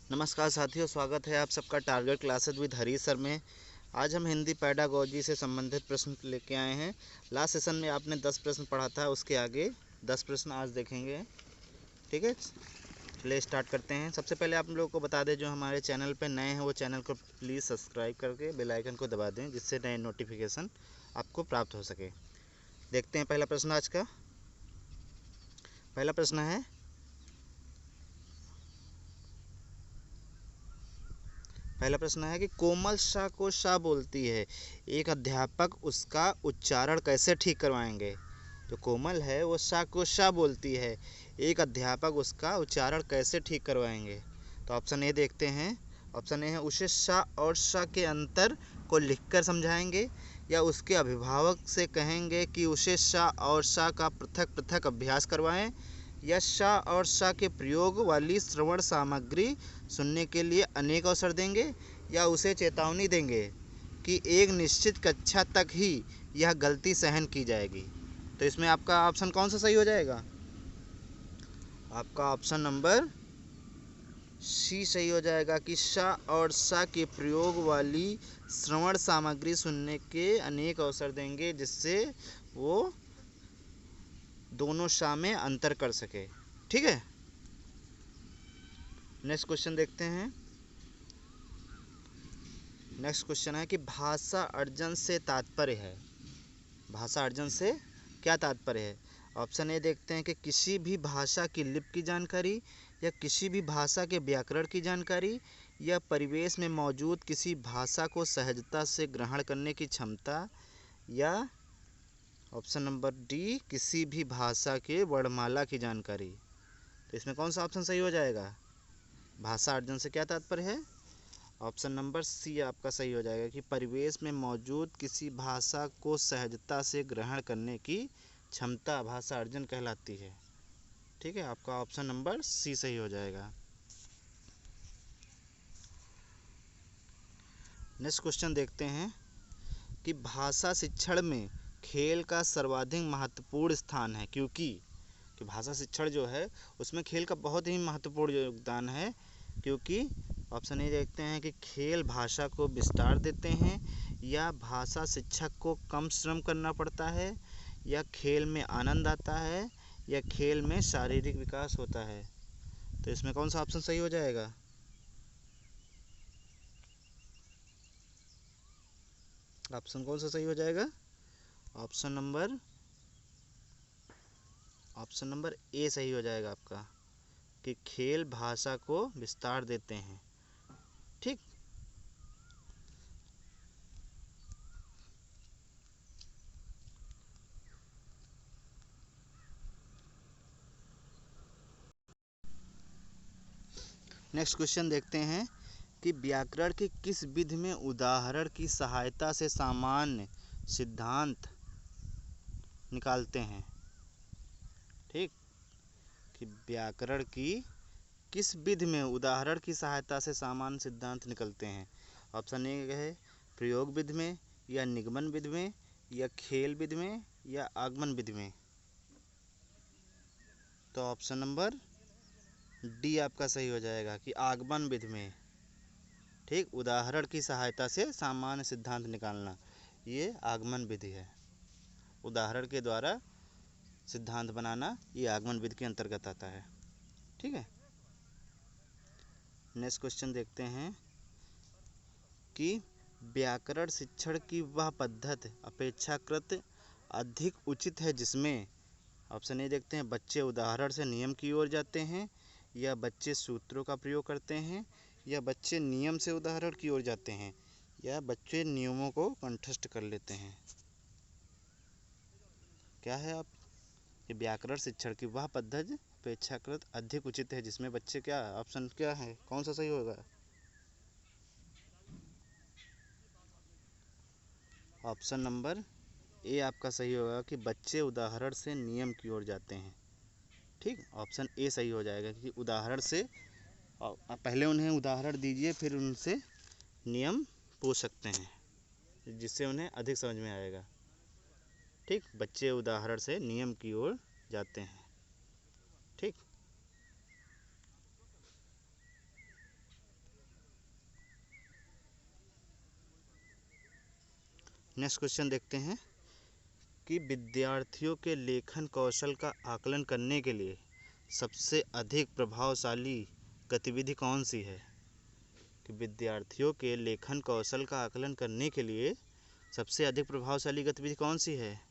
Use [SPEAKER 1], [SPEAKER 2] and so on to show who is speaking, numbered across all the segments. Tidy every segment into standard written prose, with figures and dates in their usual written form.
[SPEAKER 1] नमस्कार साथियों, स्वागत है आप सबका target classes with Harish sir में। आज हम हिंदी पैडागोजी से संबंधित प्रश्न लेके आए हैं। लास्ट सेशन में आपने 10 प्रश्न पढ़ा था, उसके आगे 10 प्रश्न आज देखेंगे। ठीक है, चलिए स्टार्ट करते हैं। सबसे पहले आप लोगों को बता दें, जो हमारे चैनल पर नए हैं वो चैनल को प्लीज़ सब्सक्राइब करके बेल आइकन को दबा दें, जिससे नए नोटिफिकेशन आपको प्राप्त हो सके। देखते हैं पहला प्रश्न आज का। पहला प्रश्न है, कि कोमल सा को सा बोलती है, एक अध्यापक उसका उच्चारण कैसे ठीक करवाएंगे। जो कोमल है वो सा को सा बोलती है, एक अध्यापक उसका उच्चारण कैसे ठीक करवाएंगे। तो ऑप्शन ए देखते हैं। ऑप्शन ए है, उसे सा और सा के अंतर को लिखकर समझाएंगे, या उसके अभिभावक से कहेंगे कि उसे सा और सा का पृथक पृथक अभ्यास करवाएं, या श और श के प्रयोग वाली श्रवण सामग्री सुनने के लिए अनेक अवसर देंगे, या उसे चेतावनी देंगे कि एक निश्चित कक्षा तक ही यह गलती सहन की जाएगी। तो इसमें आपका ऑप्शन कौन सा सही हो जाएगा? आपका ऑप्शन नंबर सी सही हो जाएगा कि श और श के प्रयोग वाली श्रवण सामग्री सुनने के अनेक अवसर देंगे, जिससे वो दोनों श में अंतर कर सके। ठीक है, नेक्स्ट क्वेश्चन देखते हैं। नेक्स्ट क्वेश्चन है कि भाषा अर्जन से तात्पर्य है। भाषा अर्जन से क्या तात्पर्य है? ऑप्शन ए देखते हैं कि किसी भी भाषा की लिपि की जानकारी, या किसी भी भाषा के व्याकरण की जानकारी, या परिवेश में मौजूद किसी भाषा को सहजता से ग्रहण करने की क्षमता, या ऑप्शन नंबर डी किसी भी भाषा के वर्णमाला की जानकारी। तो इसमें कौन सा ऑप्शन सही हो जाएगा? भाषा अर्जन से क्या तात्पर्य है? ऑप्शन नंबर सी आपका सही हो जाएगा कि परिवेश में मौजूद किसी भाषा को सहजता से ग्रहण करने की क्षमता भाषा अर्जन कहलाती है। ठीक है, आपका ऑप्शन नंबर सी सही हो जाएगा। नेक्स्ट क्वेश्चन देखते हैं कि भाषा शिक्षण में खेल का सर्वाधिक महत्वपूर्ण स्थान है, क्योंकि कि भाषा शिक्षण जो है उसमें खेल का बहुत ही महत्वपूर्ण योगदान है, क्योंकि ऑप्शन ए देखते हैं कि खेल भाषा को विस्तार देते हैं, या भाषा शिक्षक को कम श्रम करना पड़ता है, या खेल में आनंद आता है, या खेल में शारीरिक विकास होता है। तो इसमें कौन सा ऑप्शन सही हो जाएगा? ऑप्शन कौन सा सही हो जाएगा? ऑप्शन नंबर ए सही हो जाएगा आपका, कि खेल भाषा को विस्तार देते हैं। ठीक, नेक्स्ट क्वेश्चन देखते हैं कि व्याकरण की किस विधि में उदाहरण की सहायता से सामान्य सिद्धांत निकालते हैं। ठीक, कि व्याकरण की किस विधि में उदाहरण की सहायता से सामान्य सिद्धांत निकलते हैं। ऑप्शन ए है प्रयोग विधि में, या निगमन विधि में, या खेल विधि में, या आगमन विधि में। तो ऑप्शन नंबर डी आपका सही हो जाएगा कि आगमन विधि में। ठीक, उदाहरण की सहायता से सामान्य सिद्धांत निकालना, ये आगमन विधि है। उदाहरण के द्वारा सिद्धांत बनाना, ये आगमन विधि के अंतर्गत आता है। ठीक है, नेक्स्ट क्वेश्चन देखते हैं कि व्याकरण शिक्षण की वह पद्धति अपेक्षाकृत अधिक उचित है जिसमें, ऑप्शन ए देखते हैं, बच्चे उदाहरण से नियम की ओर जाते हैं, या बच्चे सूत्रों का प्रयोग करते हैं, या बच्चे नियम से उदाहरण की ओर जाते हैं, या बच्चे नियमों को कंठस्थ कर लेते हैं। क्या है आप कि व्याकरण शिक्षण की वह पद्धति अपेक्षाकृत अधिक उचित है जिसमें बच्चे, क्या ऑप्शन क्या है, कौन सा सही होगा? ऑप्शन नंबर ए आपका सही होगा कि बच्चे उदाहरण से नियम की ओर जाते हैं। ठीक, ऑप्शन ए सही हो जाएगा कि उदाहरण से, आप पहले उन्हें उदाहरण दीजिए, फिर उनसे नियम पूछ सकते हैं, जिससे उन्हें अधिक समझ में आएगा। ठीक, बच्चे उदाहरण से नियम की ओर जाते हैं। ठीक, नेक्स्ट क्वेश्चन देखते हैं कि विद्यार्थियों के लेखन कौशल का आकलन करने के लिए सबसे अधिक प्रभावशाली गतिविधि कौन सी है। कि विद्यार्थियों के लेखन कौशल का आकलन करने के लिए सबसे अधिक प्रभावशाली गतिविधि कौन सी है।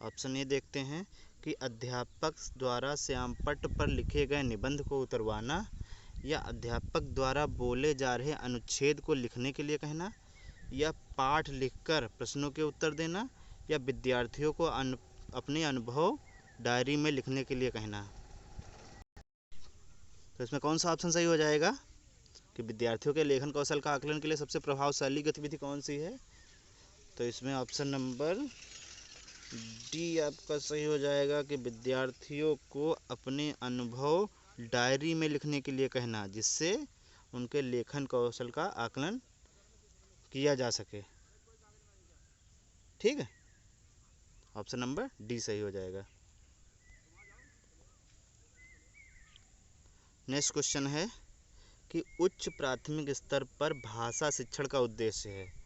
[SPEAKER 1] ऑप्शन ए देखते हैं कि अध्यापक द्वारा श्यामपट्ट पर लिखे गए निबंध को उतरवाना, या अध्यापक द्वारा बोले जा रहे अनुच्छेद को लिखने के लिए कहना, या पाठ लिखकर प्रश्नों के उत्तर देना, या विद्यार्थियों को अपने अनुभव डायरी में लिखने के लिए कहना। तो इसमें कौन सा ऑप्शन सही हो जाएगा कि विद्यार्थियों के लेखन कौशल का आकलन के लिए सबसे प्रभावशाली गतिविधि कौन सी है। तो इसमें ऑप्शन नंबर डी आपका सही हो जाएगा कि विद्यार्थियों को अपने अनुभव डायरी में लिखने के लिए कहना, जिससे उनके लेखन कौशल का आकलन किया जा सके। ठीक है, ऑप्शन नंबर डी सही हो जाएगा। नेक्स्ट क्वेश्चन है कि उच्च प्राथमिक स्तर पर भाषा शिक्षण का उद्देश्य है।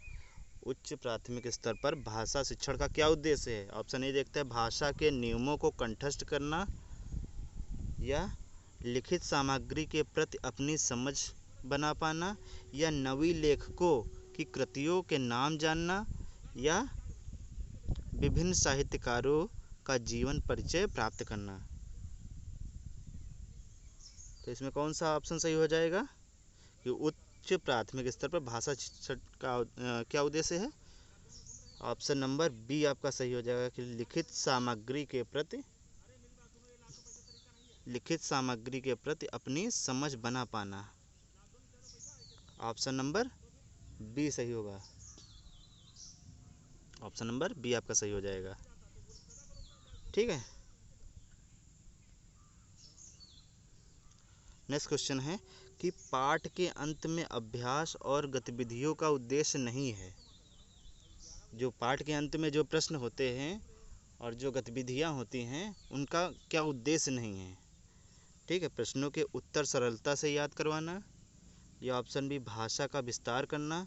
[SPEAKER 1] उच्च प्राथमिक स्तर पर भाषा शिक्षण का क्या उद्देश्य है। ऑप्शन ए देखते हैं भाषा के नियमों को कंठस्थ करना, या लिखित सामग्री के प्रति अपनी समझ बना पाना, या नवी लेखकों की कृतियों के नाम जानना, या विभिन्न साहित्यकारों का जीवन परिचय प्राप्त करना। तो इसमें कौन सा ऑप्शन सही हो जाएगा कि उच्च प्राथमिक स्तर पर भाषा शिक्षण का क्या उद्देश्य है। ऑप्शन नंबर बी आपका सही हो जाएगा कि लिखित सामग्री के प्रति अपनी समझ बना पाना। ऑप्शन नंबर बी सही होगा। ऑप्शन नंबर बी आपका सही हो जाएगा। ठीक है, नेक्स्ट क्वेश्चन है कि पाठ के अंत में अभ्यास और गतिविधियों का उद्देश्य नहीं है। जो पाठ के अंत में जो प्रश्न होते हैं और जो गतिविधियां होती हैं उनका क्या उद्देश्य नहीं है। ठीक है, प्रश्नों के उत्तर सरलता से याद करवाना, या ऑप्शन बी भाषा का विस्तार करना,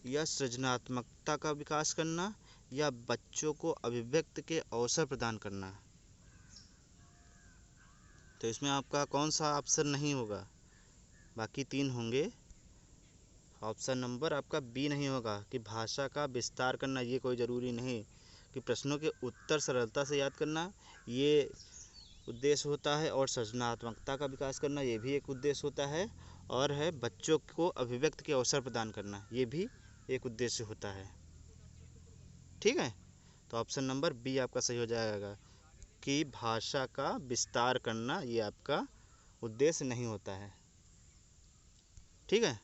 [SPEAKER 1] या सृजनात्मकता का विकास करना, या बच्चों को अभिव्यक्ति के अवसर प्रदान करना। तो इसमें आपका कौन सा ऑप्शन नहीं होगा, बाकी तीन होंगे। ऑप्शन नंबर आपका बी नहीं होगा कि भाषा का विस्तार करना, ये कोई ज़रूरी नहीं कि प्रश्नों के उत्तर सरलता से याद करना ये उद्देश्य होता है, और सृजनात्मकता का विकास करना ये भी एक उद्देश्य होता है, और है बच्चों को अभिव्यक्ति के अवसर प्रदान करना ये भी एक उद्देश्य होता है। ठीक है, तो ऑप्शन नंबर बी आपका सही हो जाएगा कि भाषा का विस्तार करना ये आपका उद्देश्य नहीं होता है। ठीक है,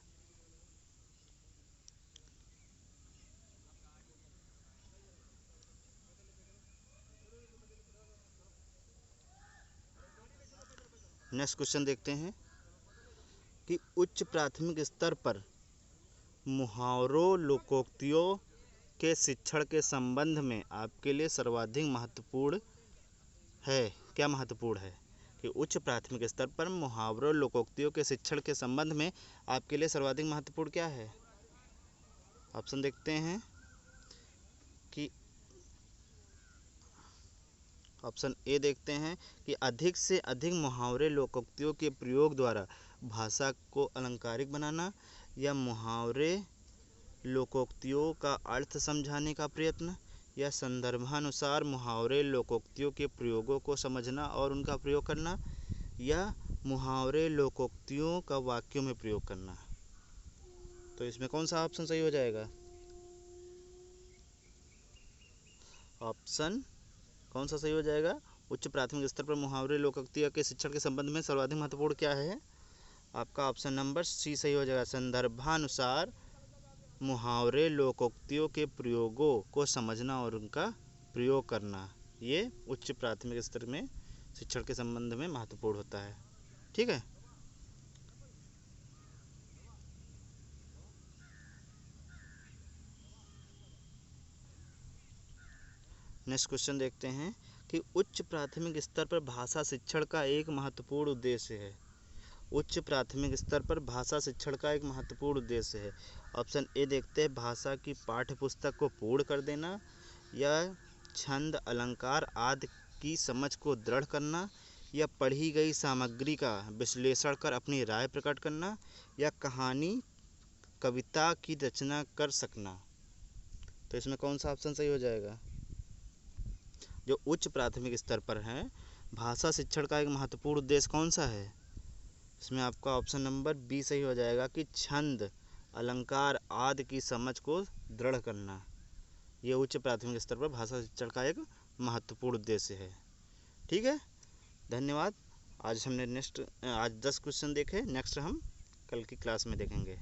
[SPEAKER 1] नेक्स्ट क्वेश्चन देखते हैं कि उच्च प्राथमिक स्तर पर मुहावरों लोकोक्तियों के शिक्षण के संबंध में आपके लिए सर्वाधिक महत्वपूर्ण है। क्या महत्वपूर्ण है कि उच्च प्राथमिक स्तर पर मुहावरों लोकोक्तियों के शिक्षण के संबंध में आपके लिए सर्वाधिक महत्वपूर्ण क्या है। ऑप्शन देखते हैं कि ऑप्शन ए देखते हैं कि अधिक से अधिक मुहावरे लोकोक्तियों के प्रयोग द्वारा भाषा को अलंकारिक बनाना, या मुहावरे लोकोक्तियों का अर्थ समझाने का प्रयत्न, या संदर्भानुसार मुहावरे लोकोक्तियों के प्रयोगों को समझना और उनका प्रयोग करना, या मुहावरे लोकोक्तियों का वाक्यों में प्रयोग करना। तो इसमें कौन सा ऑप्शन सही हो जाएगा। ऑप्शन कौन सा सही हो जाएगा, उच्च प्राथमिक स्तर पर मुहावरे लोकोक्तियों के शिक्षण के संबंध में सर्वाधिक महत्वपूर्ण क्या है। आपका ऑप्शन नंबर सी सही हो जाएगा, संदर्भानुसार मुहावरे लोकोक्तियों के प्रयोगों को समझना और उनका प्रयोग करना ये उच्च प्राथमिक स्तर में शिक्षण के संबंध में महत्वपूर्ण होता है। ठीक है, नेक्स्ट क्वेश्चन देखते हैं कि उच्च प्राथमिक स्तर पर भाषा शिक्षण का एक महत्वपूर्ण उद्देश्य है। उच्च प्राथमिक स्तर पर भाषा शिक्षण का एक महत्वपूर्ण उद्देश्य है। ऑप्शन ए देखते हैं, भाषा की पाठ्य पुस्तक को पूर्ण कर देना, या छंद अलंकार आदि की समझ को दृढ़ करना, या पढ़ी गई सामग्री का विश्लेषण कर अपनी राय प्रकट करना, या कहानी कविता की रचना कर सकना। तो इसमें कौन सा ऑप्शन सही हो जाएगा? जो उच्च प्राथमिक स्तर पर है, भाषा शिक्षण का एक महत्वपूर्ण उद्देश्य कौन सा है? इसमें आपका ऑप्शन नंबर बी सही हो जाएगा कि छंद अलंकार आदि की समझ को दृढ़ करना। ये उच्च प्राथमिक स्तर पर भाषा शिक्षण का एक महत्वपूर्ण उद्देश्य है। ठीक है, धन्यवाद। आज हमने आज 10 क्वेश्चन देखे, नेक्स्ट हम कल की क्लास में देखेंगे।